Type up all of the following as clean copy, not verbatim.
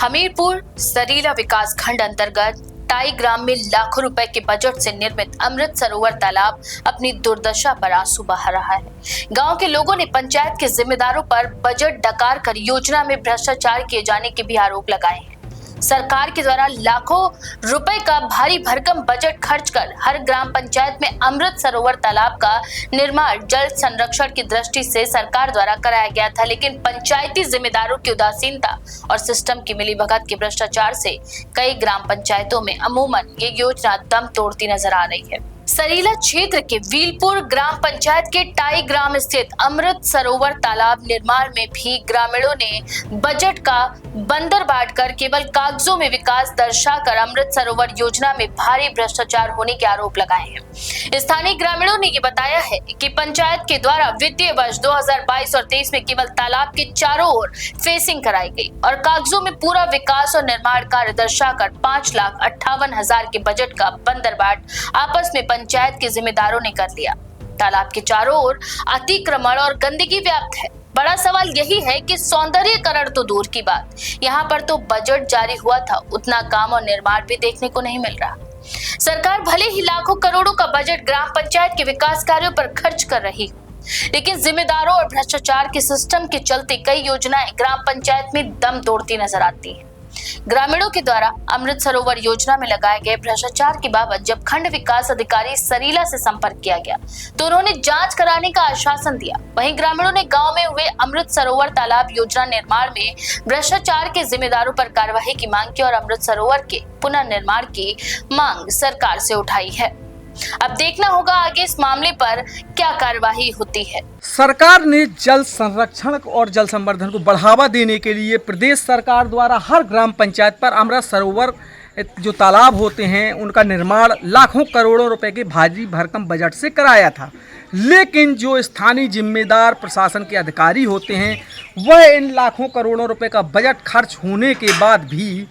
हमीरपुर सरीला विकास खंड अंतर्गत टाई ग्राम में लाखों रुपए के बजट से निर्मित अमृत सरोवर तालाब अपनी दुर्दशा पर आंसू बहा रहा है। गांव के लोगों ने पंचायत के जिम्मेदारों पर बजट डकार कर योजना में भ्रष्टाचार किए जाने के भी आरोप लगाए हैं। सरकार के द्वारा लाखों रुपए का भारी भरकम बजट खर्च कर हर ग्राम पंचायत में अमृत सरोवर तालाब का निर्माण जल संरक्षण की दृष्टि से सरकार द्वारा कराया गया था, लेकिन पंचायती जिम्मेदारों की उदासीनता और सिस्टम की मिलीभगत के भ्रष्टाचार से कई ग्राम पंचायतों में अमूमन ये योजना दम तोड़ती नजर आ रही है। सरीला क्षेत्र के वीलपुर ग्राम पंचायत के टाई ग्राम स्थित अमृत सरोवर तालाब निर्माण में भी ग्रामीणों ने बजट का बंदर बांटकर केवल कागजों में विकास दर्शाकर अमृत सरोवर योजना में भारी भ्रष्टाचार होने के आरोप लगाए हैं। स्थानीय ग्रामीणों ने ये बताया है कि पंचायत के द्वारा वित्तीय वर्ष 2022 और 23 में केवल तालाब के चारों ओर फेसिंग कराई गई और कागजों में पूरा विकास और निर्माण कार्य दर्शाकर 5,58,000 के बजट का बंदर बाट आपस में पंचायत के जिम्मेदारों ने कर लिया। तालाब के चारों ओर अतिक्रमण और गंदगी व्याप्त है। बड़ा सवाल यही है कि सौंदर्यीकरण तो दूर की बात, यहाँ पर तो बजट जारी हुआ था, उतना काम और निर्माण भी देखने को नहीं मिल रहा। सरकार भले ही लाखों करोड़ों का बजट ग्राम पंचायत के विकास कार्यों पर खर्च कर रही, लेकिन जिम्मेदारों और भ्रष्टाचार के सिस्टम के चलते कई योजनाएं ग्राम पंचायत में दम तोड़ती नजर आती है। ग्रामीणों के द्वारा अमृत सरोवर योजना में लगाए गए भ्रष्टाचार की बाबत जब खंड विकास अधिकारी सरीला से संपर्क किया गया तो उन्होंने जांच कराने का आश्वासन दिया। वहीं ग्रामीणों ने गांव में हुए अमृत सरोवर तालाब योजना निर्माण में भ्रष्टाचार के जिम्मेदारों पर कार्रवाई की मांग की और अमृत सरोवर के पुनर्निर्माण की मांग सरकार से उठाई है। अब देखना होगा आगे इस मामले पर क्या कार्यवाही होती है। सरकार ने जल संरक्षण और जल संवर्धन को बढ़ावा देने के लिए प्रदेश सरकार द्वारा हर ग्राम पंचायत पर अमृत सरोवर जो तालाब होते हैं उनका निर्माण लाखों करोड़ों रुपए के भारी भरकम बजट से कराया था, लेकिन जो स्थानीय जिम्मेदार प्रशासन के अधिकारी होते हैं वह इन लाखों करोड़ों रुपए का बजट खर्च होने के बाद भी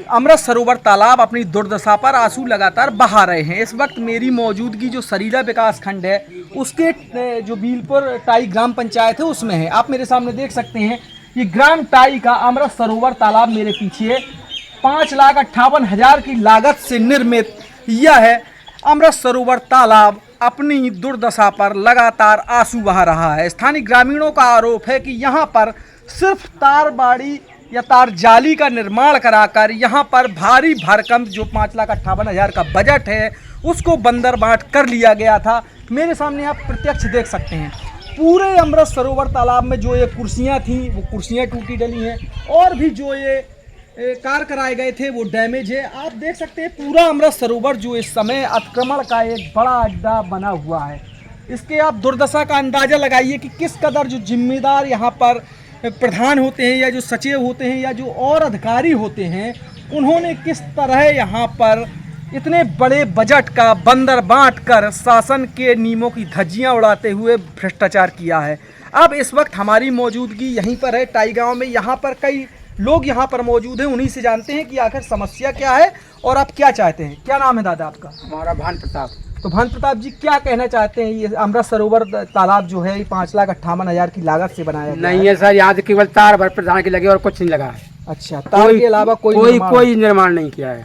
अमृत सरोवर तालाब अपनी दुर्दशा पर आंसू लगातार बहा रहे हैं। इस वक्त मेरी मौजूदगी जो सरीला विकास खंड है उसके जो बीलपुर टाई ग्राम पंचायत है उसमें है। आप मेरे सामने देख सकते हैं ये ग्राम टाई का अमृत सरोवर तालाब मेरे पीछे 5,58,000 की लागत से निर्मित यह है अमृत सरोवर तालाब अपनी दुर्दशा पर लगातार आंसू बहा रहा है। स्थानीय ग्रामीणों का आरोप है कि यहाँ पर सिर्फ तारबाड़ी या तार जाली का निर्माण कराकर यहाँ पर भारी भरकम जो 5,58,000 का बजट है उसको बंदर बांट कर लिया गया था। मेरे सामने आप प्रत्यक्ष देख सकते हैं पूरे अमृत सरोवर तालाब में जो ये कुर्सियाँ थी वो कुर्सियाँ टूटी डली हैं और भी जो ये कार कराए गए थे वो डैमेज है। आप देख सकते हैं पूरा अमृत सरोवर जो इस समय अतिक्रमण का एक बड़ा अड्डा बना हुआ है। इसके आप दुर्दशा का अंदाज़ा लगाइए कि किस कदर जो जिम्मेदार यहाँ पर प्रधान होते हैं या जो सचिव होते हैं या जो और अधिकारी होते हैं उन्होंने किस तरह यहाँ पर इतने बड़े बजट का बंदर बांट कर शासन के नियमों की धज्जियाँ उड़ाते हुए भ्रष्टाचार किया है। अब इस वक्त हमारी मौजूदगी यहीं पर है टाई गांव में। यहाँ पर कई लोग यहाँ पर मौजूद हैं, उन्हीं से जानते हैं कि आखिर समस्या क्या है और आप क्या चाहते हैं। क्या नाम है दादा आपका? हमारा भान प्रताप। तो भान प्रताप जी क्या कहना चाहते हैं? ये अमृत सरोवर तालाब जो है 5,58,000 की लागत से बनाया गया नहीं है सर, यहाँ तो केवल तार भर प्रधान की लगी और कुछ नहीं लगा है। अच्छा, तार के अलावा कोई निर्माण नहीं किया है।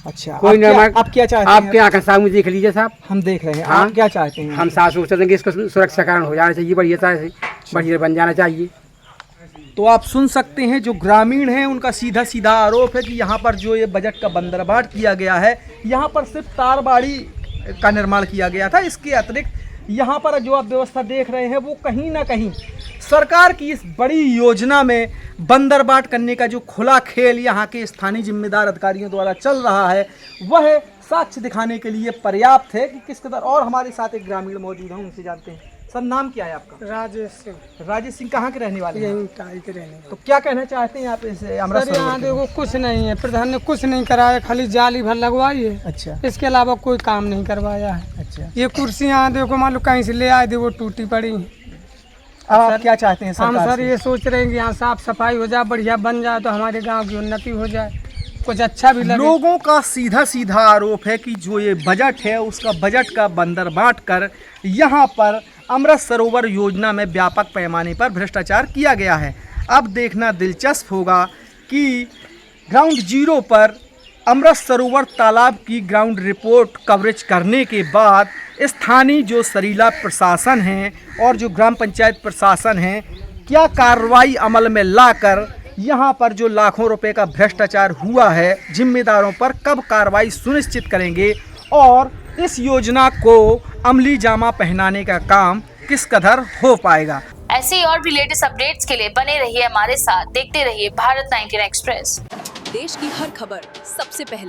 अच्छा, कोई निर्माण। आप क्या चाहते हैं? आपके यहाँ का सामने देख लीजिए साहब, हम देख रहे हैं। हाँ? आप क्या चाहते हैं? हम साथ सोचते हैं कि इसको सुरक्षा कारण हो जाना चाहिए, बढ़िया बन जाना चाहिए। तो आप सुन सकते हैं जो ग्रामीण हैं उनका सीधा सीधा आरोप है कि यहाँ पर जो ये बजट का बंदरबाट किया गया है यहाँ पर सिर्फ तारबाड़ी का निर्माण किया गया था। इसके अतिरिक्त यहाँ पर जो आप व्यवस्था देख रहे हैं वो कहीं ना कहीं सरकार की इस बड़ी योजना में बंदरबाट करने का जो खुला खेल यहाँ के स्थानीय जिम्मेदार अधिकारियों द्वारा चल रहा है वह साक्ष्य दिखाने के लिए पर्याप्त है कि किस कदर। और हमारे साथ एक ग्रामीण मौजूद हैं, उनसे जानते हैं। सर, नाम क्या है आपका? राजेश सिंह। राजेश सिंह कहाँ के रहने वाले हैं? यहीं टाई के रहने वाले। तो क्या कहना चाहते हैं आप इस अमृत सर, यहाँ देखो कुछ नहीं है, प्रधान ने कुछ नहीं कराया, खाली जाली भर लगवाई है। अच्छा, इसके अलावा कोई काम नहीं करवाया है। अच्छा, ये कुर्सियाँ देखो मालूम कहीं से ले आए थे वो टूटी पड़ी। अब आप क्या चाहते हैं? हम सर ये सोच रहे हैं कि यहाँ साफ सफाई हो जाए, बढ़िया बन जाए तो हमारे गाँव की उन्नति हो जाए, कुछ अच्छा भी लगे। लोगों का सीधा सीधा आरोप है कि जो ये बजट है उसका बजट का बंदर बांट कर यहाँ पर अमृत सरोवर योजना में व्यापक पैमाने पर भ्रष्टाचार किया गया है। अब देखना दिलचस्प होगा कि ग्राउंड जीरो पर अमृत सरोवर तालाब की ग्राउंड रिपोर्ट कवरेज करने के बाद स्थानीय जो सरीला प्रशासन है और जो ग्राम पंचायत प्रशासन है क्या कार्रवाई अमल में लाकर यहाँ पर जो लाखों रुपए का भ्रष्टाचार हुआ है जिम्मेदारों पर कब कार्रवाई सुनिश्चित करेंगे और इस योजना को अमली जामा पहनाने का काम किस कदर हो पाएगा। ऐसे और भी लेटेस्ट अपडेट्स के लिए बने रहिए हमारे साथ, देखते रहिए भारत 99 एक्सप्रेस। देश की हर खबर सबसे पहले